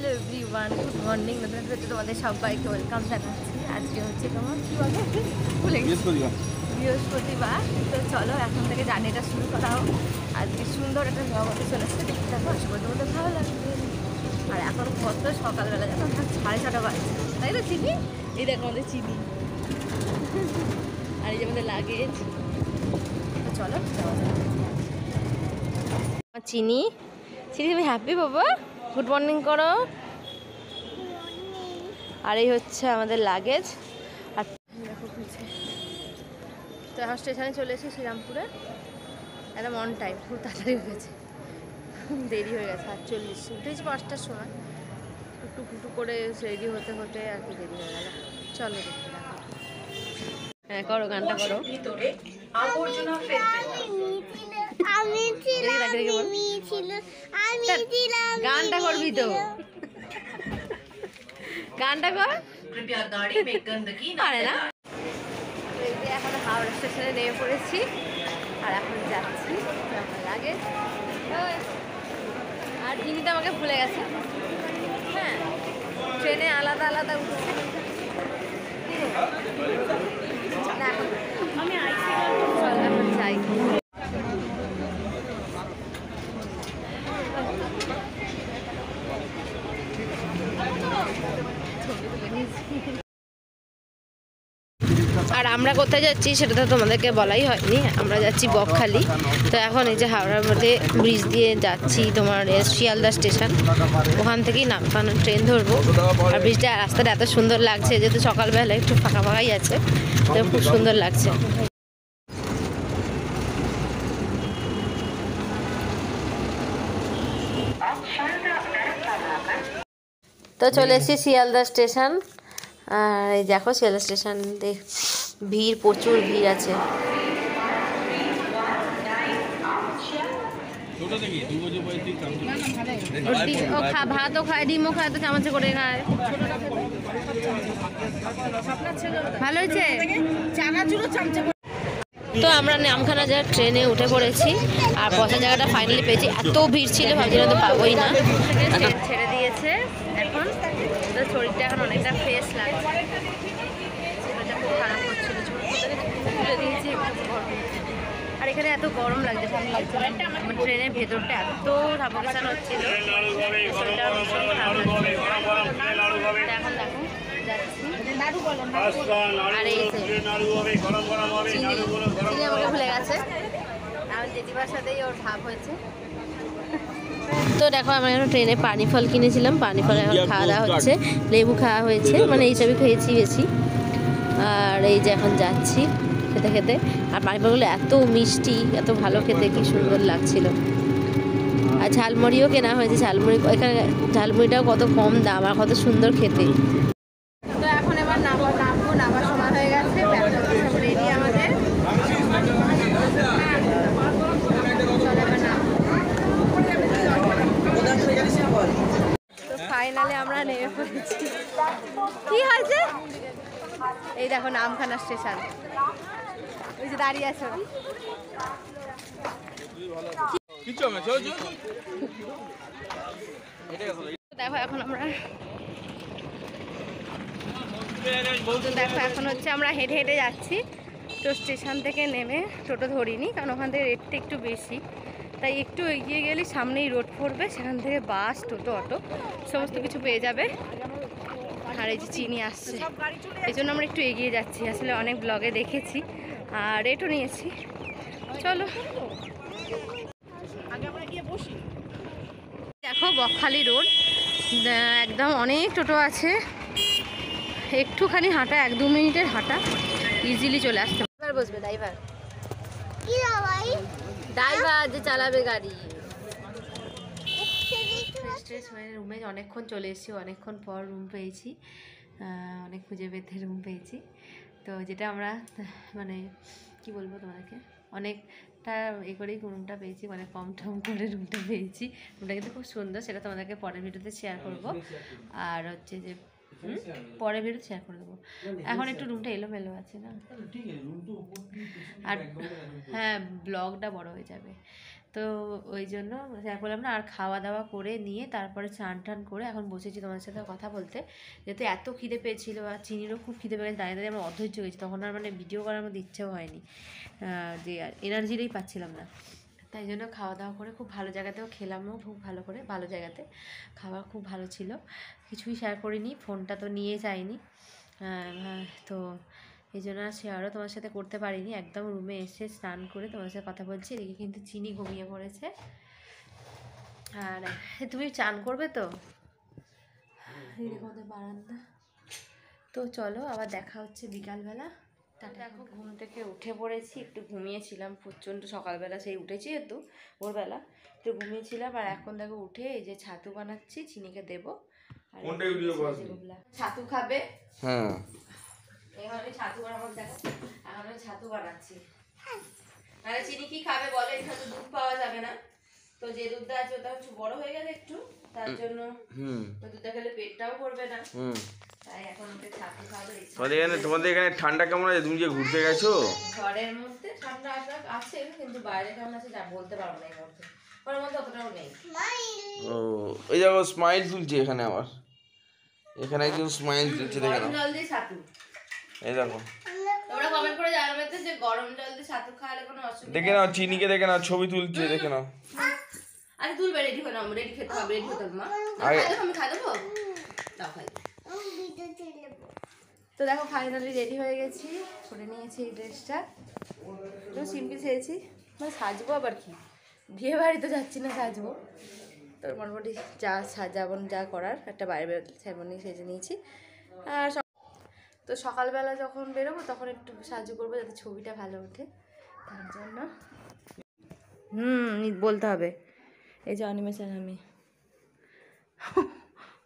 Hello everyone, good morning. নতুন একটা তোমাদের সবাইকে ওয়েলকাম জানাচ্ছি। আজকে হচ্ছে তোমার কী বলে বৃহস্পতিবার। তো চলো এখন থেকে জার্নিটা শুরু করা হোক। আজকে সুন্দর একটা জগতে চলেছে, দেখতে থাকো, আশা করি তোমাদের ভালো লাগবে। আর এখন কত সকালবেলা, যখন 6:30 বাজছে, তাই না চিনি? এই দেখো আমাদের চিনি, আর এই যে আমাদের লাগেজ। তো চলো চিনি চিনি, তুমি হ্যাপি বাবা? গুড মর্নিং করো। আর এই হচ্ছে আমাদের লাগেজ। আর দেখো পিছিয়ে তো এখন স্টেশনে চলে এসেছি শ্রীরামপুরে। একদম অন টাইম, খুব তাড়াতাড়ি হয়ে গেছে, দেরি হয়ে গেছে। 48 উঠেছি 5টার সময়, টুকটুক করে রেডি হতে হতে আর কি দেরি হয়ে গেল। চলো দেখতে দেখো। হ্যাঁ করো, গানটা করো। গানটা করবি তো, গানটা কর। পারে না। এখন হাওড়া স্টেশনে নেমে পড়েছি আর এখন যাচ্ছি। আমার লাগে আর জিনিটা আমাকে ভুলে গেছে। হ্যাঁ, ট্রেনে আলাদা আলাদা উঠছে না, আমি চল এখন যাই। আর আমরা কোথায় যাচ্ছি সেটা তো তোমাদেরকে বলাই হয়নি। আমরা যাচ্ছি বকখালি। তো এখন এই যে হাওড়ার মধ্যে ব্রিজ দিয়ে যাচ্ছি তোমার শিয়ালদা স্টেশন, ওখান থেকেই নামপানো ট্রেন ধরবো। আর ব্রিজটা রাস্তাটা এত সুন্দর লাগছে, যেহেতু সকালবেলা একটু ফাঁকা ফাঁকাই আছে, তো খুব সুন্দর লাগছে। তো চলে এসেছি শিয়ালদা স্টেশন। আর এই দেখো শিয়ালদা স্টেশন, ভিড়, প্রচুর ভিড় আছে। ভাতও খায়, ডিমও খায়, তো চামচে করে খায়। ভালো হয়েছে। তো আমরা নামখানা যাওয়ার ট্রেনে উঠে পড়েছি আর বসার জায়গাটা ফাইনালি পেয়েছি। এত ভিড় ছিল, ভাবছিলাম তো পাবোই না। ছেড়ে দিয়েছে এখন, তো শরীরটা এখন অনেকটা ফ্রেশ লাগছে। শরীরটা খুব খারাপ করছিল, তুলে দিয়েছি। আর এখানে এত গরম লাগছে, ভালো লাগছে। আমার ট্রেনের ভেতরটা এত সাফোকেশন হচ্ছিল, শরীরটা ভীষণ খারাপ লাগছে। এখন দেখো যাচ্ছি। আর এই চিনি আমাকে ভুলে গেছে, আমার জেঠিমার সাথেই ওর ভাব হয়েছে। তো দেখো আমরা এখন ট্রেনে পানি ফল কিনেছিলাম, পানি ফল এখন খাওয়া দাওয়া হচ্ছে। লেবু খাওয়া হয়েছে, মানে এইসবই খেয়েছি বেশি। আর এই যে এখন যাচ্ছি খেতে খেতে। আর পানি ফলগুলো এত মিষ্টি, এত ভালো খেতে, কি সুন্দর লাগছিল। আর ঝালমুড়িও কেনা হয়েছে, ঝালমুড়ি এখানে ঝালমুড়িটাও কত কম দাম আর কত সুন্দর খেতে। তো এখন এবার নামার সময় হয়ে গেছে, সব রেডি আমাদের। তো ফাইনালি আমরা নেমে পড়েছি। কি হয়েছে? এই দেখো নামখানা স্টেশন, ওই যে দাঁড়িয়ে আছে। দেখো এখন আমরা হেঁটে হেঁটে যাচ্ছি। তো স্টেশন থেকে নেমে টোটো ধরিনি, কারণ ওখান থেকে রেটটা একটু বেশি, তাই একটু এগিয়ে গেলে সামনেই রোড পড়বে, সেখান থেকে বাস, টোটো, অটো সমস্ত কিছু পেয়ে যাবে। আর এই যে চিনি আসছে, এই জন্য আমরা একটু এগিয়ে যাচ্ছি। আসলে অনেক ব্লগে দেখেছি আর রেটও নিয়েছি। চলো দেখো বকখালি রোড, একদম অনেক টোটো আছে। একটুখানি হাঁটা, 1-2 মিনিটের হাঁটা, ইজিলি চলে আসতে। বসবে ড্রাইভার, ড্রাইভার যে চালাবে গাড়ি। রুমে অনেকক্ষণ চলে এসেছি, অনেকক্ষণ পর রুম পেয়েছি, অনেক খুঁজে পেতে রুম পেয়েছি। তো যেটা আমরা মানে কি বলবো তোমাদেরকে, অনেকটা করেই রুমটা পেয়েছি, মানে কম টম করে রুমটা পেয়েছি। রুমটা কিন্তু খুব সুন্দর, সেটা তোমাদেরকে পরের ভিডিওতে শেয়ার করব। আর হচ্ছে যে পরে বেরো শেয়ার করে দেবো। এখন একটু রুমটা এলোমেলো আছে না, আর হ্যাঁ ব্লগটা বড় হয়ে যাবে, তো ওই জন্য শেয়ার করলাম না। আর খাওয়া দাওয়া করে নিয়ে তারপরে স্নান টান করে এখন বসেছি তোমার সাথে কথা বলতে, যেহেতু এত খিদে পেয়েছিলো আর চিনিরও খুব খিদে পেয়ে গেছে, দাঁড়িয়ে দাঁড়িয়ে আমার অধৈর্য হয়েছে, তখন আর মানে ভিডিও করার মধ্যে ইচ্ছেও হয়নি, যে এনার্জিটাই পাচ্ছিলাম না। তাই জন্য খাওয়া দাওয়া করে খুব ভালো জায়গাতেও খেলামও, খুব ভালো করে ভালো জায়গাতে খাওয়া খুব ভালো ছিল। কিছুই শেয়ার করিনি, ফোনটা তো নিয়ে যাইনি, তো এই জন্য আর শেয়ারও তোমার সাথে করতে পারিনি। একদম রুমে এসে স্নান করে তোমার সাথে কথা বলছি, এদিকে কিন্তু চিনি ঘুমিয়ে পড়েছে। আর তুমি চান করবে তো, এদিকে আমাদের বারান্দা। তো চলো আবার দেখা হচ্ছে বিকালবেলা। তাতে এখন ঘুম থেকে উঠে পড়েছি, একটু ঘুমিয়েছিলাম প্রচণ্ড, সকালবেলা সেই উঠেছি একটু ভোরবেলা একটু ঘুমিয়েছিলাম, আর এখন দেখো উঠে এই যে ছাতু বানাচ্ছি, চিনিকে দেবো। আর ছাতু খাবে, হ্যাঁ এখন আমি ছাতু বানাবো, দেখো এখন আমি ছাতু বানাচ্ছি। আরে চিনি কি খাবে বলে, এখানে তো দুধ পাওয়া যাবে না, তো যে দুধটা আছে ওটা একটু বড় হয়ে গেছে একটু, তার জন্য তো দুধটা খেলে পেটটাও করবে না, তাই এখন ওকে ছাতু খাবে। তোমাদের এখানে ঠান্ডা কেমন আছে? তুমি যে ঘুরতে গেছো, ঘরের মধ্যে ঠান্ডা আছে কিন্তু বাইরে কেমন আছে যা বলতে পারবো না, এই মধ্যে ঘরের মধ্যে অতটাও নেই। ও এই দেখো স্মাইল তুলছে এখানে, আবার এখানে একজন স্মাইল তুলছে, দেখে নাও। জল দিয়ে ছাতু, এই দেখো তোমরা কমেন্ট করে জানাবে যে গরম জল দিয়ে ছাতু খাওয়ালে কোনো অসুবিধা। দেখে নাও চিনিকে, দেখে নাও ছবি তুলছে, দেখে নাও। আরে তুলবে, রেডি হয়ে নাও, রেডি খেতে হবে, রেডি হতে হবে মা। আমি খাই দেবো, দাও খাই। তো দেখো ফাইনালি রেডি হয়ে গেছি, পরে নিয়েছি এই ড্রেসটা, তো সিম্পল ছেড়েছি, মানে সাজবো আবার কি, বিয়ে বাড়ি তো যাচ্ছি না, সাজবো তো মোটামুটি যা সাজাবন যা করার একটা বাইরে সেরেমনি সেজে নিয়েছি। আর তো সকালবেলা যখন বেরোবো তখন একটু সাহায্য করবো যাতে ছবিটা ভালো ওঠে, তার জন্য বলতে হবে। এই যে অনিমেষণ আমি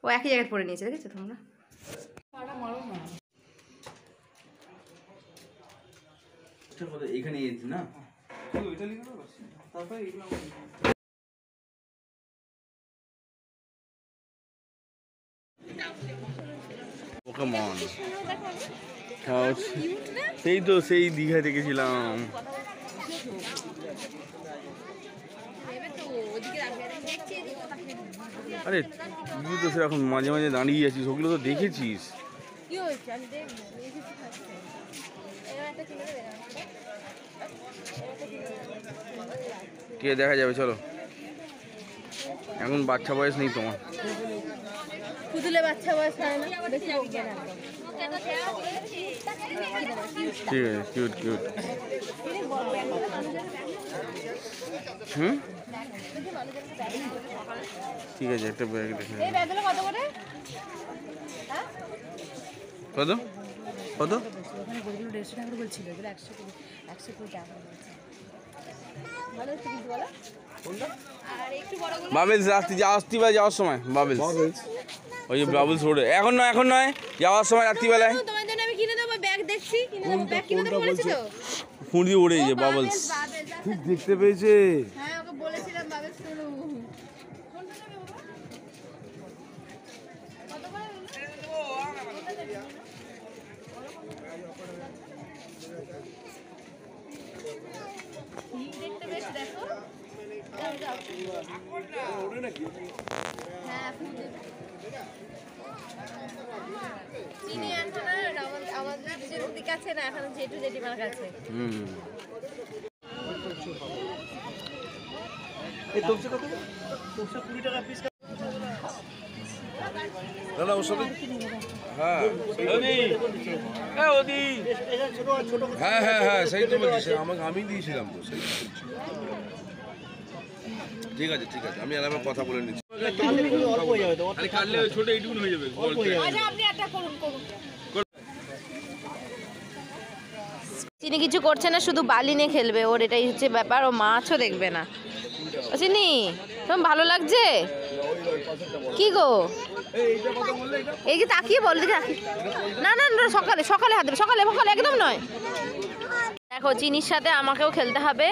ও একই জায়গায় পরে নিয়েছে, দেখেছো তোমরা। এখানে না সেই তো সেই দীঘা দেখেছিলাম। আরে তুই তো সেরকম মাঝে মাঝে দাঁড়িয়ে আছিস, ওগুলো তো দেখেছিস। কে দেখা যাবে, চলো এখন বাচ্চা বয়স নেই তোমার, পুতুলে বাচ্চা বয়স হয় না, বেশি বকবে না। ঠিক আছে, কিউট কিউট। ঠিক আছে, একটা ব্যাগ দেখে। এই ব্যাগগুলো কত করে? কত কত? ওখানে বইগুলো 150 টাকা করে বলছিল, এগুলো 120 টাকা বলছে। ভালো হচ্ছে কিন্তু বলো কোনটা? আর একটু বড়গুলো বাবেলস রাত্রি যাওয়ার সময়, বাবেলস ওই যে বাবেলস রোডে, এখন নয় যাওয়ার সময় রাত্রিবেলায় তোমার জন্য আমি কিনে দেবো ব্যাগ, দেখছি কিনে দেবো ব্যাগ, কিনে দেবো বলেছিল ফুঁড় দিয়ে ওড়ে যে বাবেলস খুব দেখতে পেয়েছে। হ্যাঁ ওকে বলেছিলাম বাবেলস কিনো। কত করে দেখতে বেশ, দেখো হ্যাঁ চিনি আনছো না, আমাদের যেটুক দিক আছে না এখন জেঠু জেঠিমার কাছে। এই তোপসে কত? তোপসে 20 টাকা পিস। না না ওর সাথে হ্যাঁ ওদি হ্যাঁ হ্যাঁ হ্যাঁ সেই তো বলছি, আমাকে আমি দিয়েছিলাম তো, সেই ঠিক আছে ঠিক আছে, আমি আলাদা কথা বলে নিচ্ছি। কাটলে ছোট এইটুকুন হয়ে যাবে। আপনি একটা করুন। চিনি কিছু করছে না, শুধু বালি নিয়ে খেলবে, ওর এটাই হচ্ছে ব্যাপার, ও মাছও দেখবে না। চিনি তোমার ভালো লাগছে কি গো? এই যে তাকিয়ে বল, না না না সকালে সকালে হাত দেবে, সকালে সকালে একদম নয়। দেখো চিনির সাথে আমাকেও খেলতে হবে,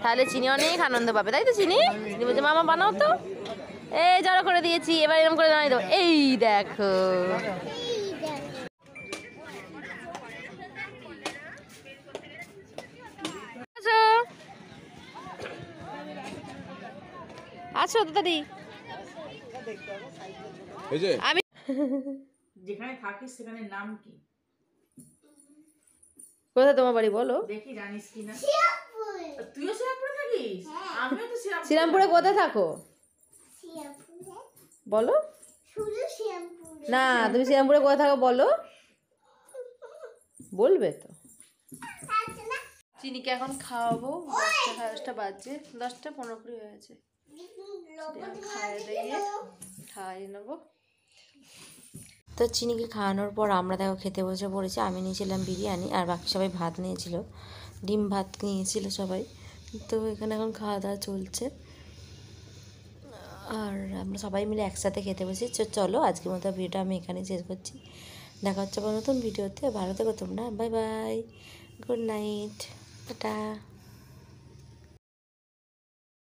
তাহলে চিনি অনেক আনন্দ পাবে, তাই তো চিনি? চিনি বলছে মামা বানাও তো, এই জড়ো করে দিয়েছি, এবার এরকম করে দাঁড়িয়ে দেবো। এই দেখো আছো দাদি? আমি যেখানে থাকিস সেখানে নাম কি? কোথায় তোমার বাড়ি বলো? দেখি জানিস কিনা। তুইও শ্রীরামপুরে থাকিস? আমিও তো শ্রীরামপুরে কোথায় থাকো বলো? না, তুমি শ্রীরামপুরে কোথায় থাকো বলো? বলবে তো। চিনিকে এখন খাওয়াবো, 10টা বাজছে, 10:15 হয়ে গেছে। খাইয়ে নেবো। তো চিনিকে খাওয়ানোর পর আমরা দেখো খেতে বসে পড়েছি। আমি নিয়েছিলাম বিরিয়ানি আর বাকি সবাই ভাত নিয়েছিল, ডিম ভাত নিয়েছিল সবাই। তো এখানে এখন খাওয়া দাওয়া চলছে আর আমরা সবাই মিলে একসাথে খেতে বসেছি। চলো আজকের মতো ভিডিওটা আমি এখানে শেষ করছি। দেখা হচ্ছে নতুন ভিডিওতে। ভালো থেকো তোমরা, bye bye, good night, tata.